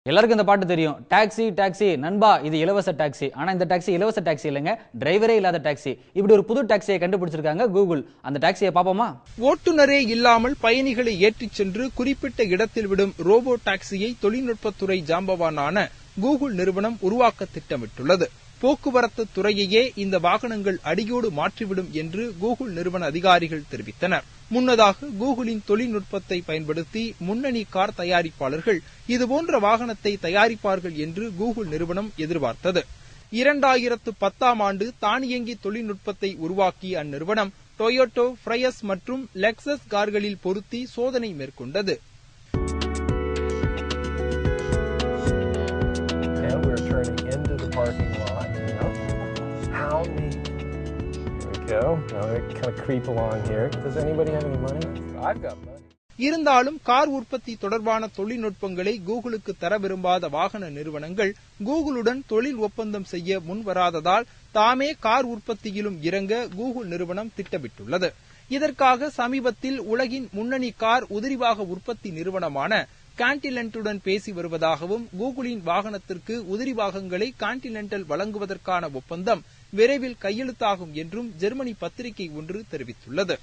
எல்லாருக்கும் இந்த பாட்டு தெரியும். டாக்ஸி டாக்ஸி நண்பா, இது இலவச டாக்ஸி. ஆனா இந்த டாக்ஸி இலவச டாக்ஸி இல்லைங்க, டிரைவரே இல்லாத டாக்ஸி. இப்படி ஒரு புது டாக்ஸியை கண்டுபிடிச்சிருக்காங்க கூகுள். அந்த டாக்ஸியை பாப்போமா? ஓட்டுநரே இல்லாமல் பயணிகளை ஏற்றிச் சென்று குறிப்பிட்ட இடத்தில் விடும் ரோபோ டாக்ஸியை தொழில்நுட்பத்துறை ஜாம்பவானான கூகுள் நிறுவனம் உருவாக்க திட்டமிட்டுள்ளது. போக்குவரத்து துறையையே இந்த வாகனங்கள் அடியோடு மாற்றிவிடும் என்று கூகுள் நிறுவன அதிகாரிகள் தெரிவித்தனர். முன்னதாக கூகுளின் தொழில்நுட்பத்தை பயன்படுத்தி முன்னணி கார் தயாரிப்பாளர்கள் இதுபோன்ற வாகனத்தை தயாரிப்பார்கள் என்று கூகுள் நிறுவனம் எதிர்பார்த்தது. 2010ஆம் ஆண்டு தானியங்கி தொழில்நுட்பத்தை உருவாக்கிய அந்நிறுவனம் டொயோட்டோ, ஃப்ரையஸ் மற்றும் லெக்சஸ் கார்களில் பொருத்தி சோதனை மேற்கொண்டது. How neat. There we go. Now we kind of creep along here. Does anybody have any money? I've got money. இருந்தாலும் கார் உற்பத்தி தொடர்பான தொழில்நுட்பங்களை கூகுளுக்கு தர விரும்பாத வாகன நிறுவனங்கள் கூகுளுடன் தொழில் ஒப்பந்தம் செய்ய முன்வராததால் தாமே கார் உற்பத்தியிலும் இறங்க கூகுள் நிறுவனம் திட்டமிட்டுள்ளது. இதற்காக சமீபத்தில் உலகின் முன்னணி கார் உதிரிபாக உற்பத்தி நிறுவனமான கான்டினென்டுடன் பேசி வருவதாகவும் கூகுளின் வாகனத்திற்கு உதிரிபாகங்களை கான்டினென்டல் வழங்குவதற்கான ஒப்பந்தம் விரைவில் கையெழுத்தாகும் என்றும் ஜெர்மனி பத்திரிகை ஒன்று தெரிவித்துள்ளது.